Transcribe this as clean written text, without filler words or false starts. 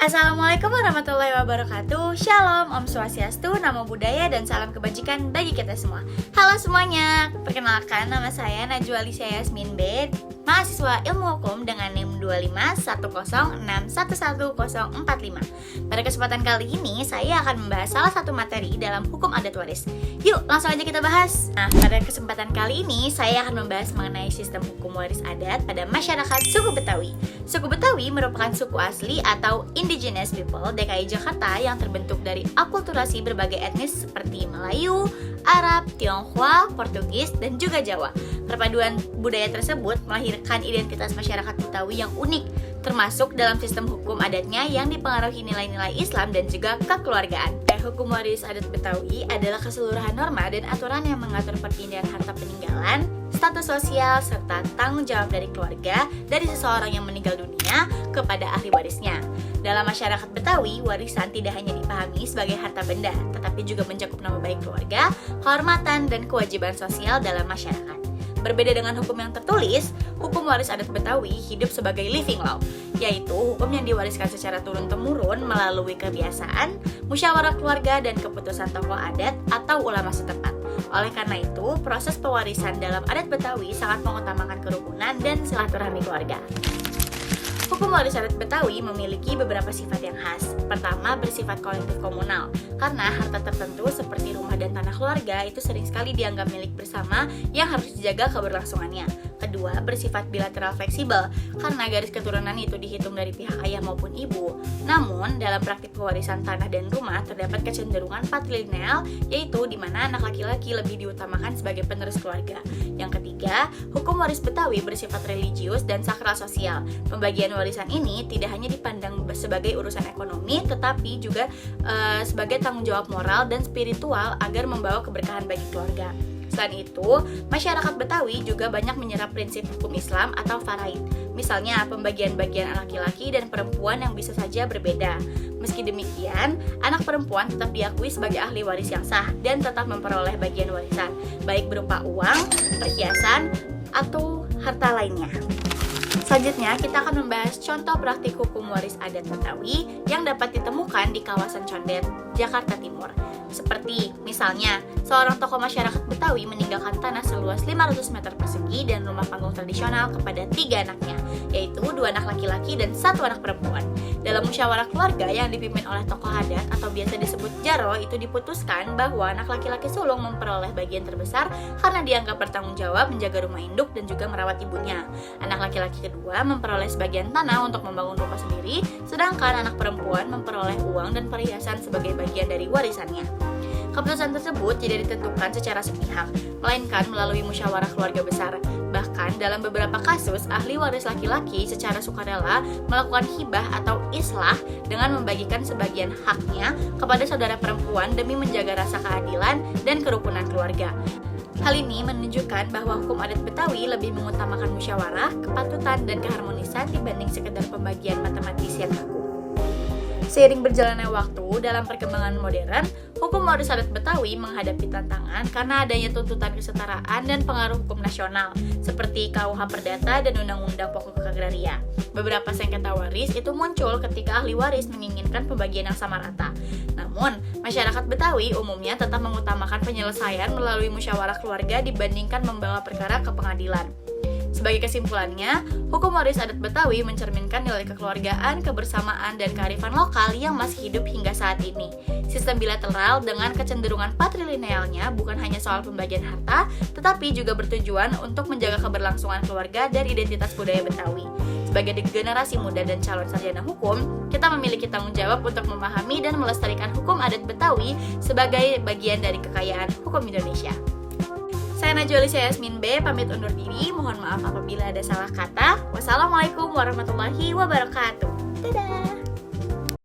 Assalamualaikum warahmatullahi wabarakatuh. Shalom, Om Swastiastu, Namo Buddhaya, dan salam kebajikan bagi kita semua. Halo semuanya, perkenalkan nama saya Najwa Alicia Yasmin B, mahasiswa ilmu hukum dengan NIM 25106111045. Pada kesempatan kali ini, saya akan membahas salah satu materi dalam hukum adat waris. Yuk, langsung aja kita bahas. Nah, pada kesempatan kali ini, saya akan membahas mengenai sistem hukum waris adat pada masyarakat suku Betawi. Suku Betawi merupakan suku asli atau indigenous people DKI Jakarta yang terbentuk dari akulturasi berbagai etnis seperti Melayu, Arab, Tionghoa, Portugis, dan juga Jawa. Perpaduan budaya tersebut melahirkan identitas masyarakat Betawi yang unik, termasuk dalam sistem hukum adatnya yang dipengaruhi nilai-nilai Islam dan juga kekeluargaan. Hukum waris adat Betawi adalah keseluruhan norma dan aturan yang mengatur perpindahan harta peninggalan, status sosial, serta tanggung jawab dari keluarga dari seseorang yang meninggal dunia kepada ahli warisnya. Dalam masyarakat Betawi, warisan tidak hanya dipahami sebagai harta benda, tetapi juga mencakup nama baik keluarga, kehormatan, dan kewajiban sosial dalam masyarakat. Berbeda dengan hukum yang tertulis, hukum waris adat Betawi hidup sebagai living law, yaitu hukum yang diwariskan secara turun-temurun melalui kebiasaan, musyawarah keluarga, dan keputusan tokoh adat atau ulama setempat. Oleh karena itu, proses pewarisan dalam adat Betawi sangat mengutamakan kerukunan dan silaturahmi keluarga. Hukum waris adat Betawi memiliki beberapa sifat yang khas. Pertama, bersifat kolektif komunal, karena harta tertentu seperti rumah dan tanah keluarga itu sering sekali dianggap milik bersama yang harus dijaga keberlangsungannya. Kedua, bersifat bilateral fleksibel, karena garis keturunan itu dihitung dari pihak ayah maupun ibu. Namun, dalam praktik pewarisan tanah dan rumah terdapat kecenderungan patrilineal, yaitu di mana anak laki-laki lebih diutamakan sebagai penerus keluarga. Yang ketiga, hukum waris Betawi bersifat religius dan sakral sosial. Pembagian warisan ini tidak hanya dipandang sebagai urusan ekonomi, tetapi juga sebagai tanggung jawab moral dan spiritual agar membawa keberkahan bagi keluarga. Selain itu, masyarakat Betawi juga banyak menyerap prinsip hukum Islam atau faraid. Misalnya, pembagian bagian laki-laki dan perempuan yang bisa saja berbeda. Meski demikian, anak perempuan tetap diakui sebagai ahli waris yang sah dan tetap memperoleh bagian warisan, baik berupa uang, perhiasan, atau harta lainnya. Selanjutnya, kita akan membahas contoh praktik hukum waris adat Betawi yang dapat ditemukan di kawasan Condet, Jakarta Timur. Seperti, misalnya, seorang tokoh masyarakat Betawi meninggalkan tanah seluas 500 meter persegi dan rumah panggung tradisional kepada 3 anaknya, yaitu 2 anak laki-laki dan 1 anak perempuan. Dalam musyawarah keluarga yang dipimpin oleh tokoh adat atau biasa disebut Jaro, itu diputuskan bahwa anak laki-laki sulung memperoleh bagian terbesar karena dianggap bertanggung jawab menjaga rumah induk dan juga merawat ibunya. Anak laki-laki kedua memperoleh sebagian tanah untuk membangun rumah sendiri, sedangkan anak perempuan memperoleh uang dan perhiasan sebagai bagian dari warisannya. Keputusan tersebut tidak ditentukan secara sepihak, melainkan melalui musyawarah keluarga besar. Bahkan dalam beberapa kasus, ahli waris laki-laki secara sukarela melakukan hibah atau islah dengan membagikan sebagian haknya kepada saudara perempuan demi menjaga rasa keadilan dan kerukunan keluarga. Hal ini menunjukkan bahwa hukum adat Betawi lebih mengutamakan musyawarah, kepatutan, dan keharmonisan dibanding sekedar pembagian matematis yang kaku. Seiring berjalannya waktu dalam perkembangan modern, hukum waris adat Betawi menghadapi tantangan karena adanya tuntutan kesetaraan dan pengaruh hukum nasional seperti KUH Perdata dan Undang-Undang Pokok Agraria. Beberapa sengketa waris itu muncul ketika ahli waris menginginkan pembagian yang sama rata. Namun, masyarakat Betawi umumnya tetap mengutamakan penyelesaian melalui musyawarah keluarga dibandingkan membawa perkara ke pengadilan. Sebagai kesimpulannya, hukum waris adat Betawi mencerminkan nilai kekeluargaan, kebersamaan, dan kearifan lokal yang masih hidup hingga saat ini. Sistem bilateral dengan kecenderungan patrilinealnya bukan hanya soal pembagian harta, tetapi juga bertujuan untuk menjaga keberlangsungan keluarga dan identitas budaya Betawi. Sebagai generasi muda dan calon sarjana hukum, kita memiliki tanggung jawab untuk memahami dan melestarikan hukum adat Betawi sebagai bagian dari kekayaan hukum Indonesia. Saya Najwa Alicia Yasmin B, pamit undur diri. Mohon maaf apabila ada salah kata. Wassalamualaikum warahmatullahi wabarakatuh. Dadah!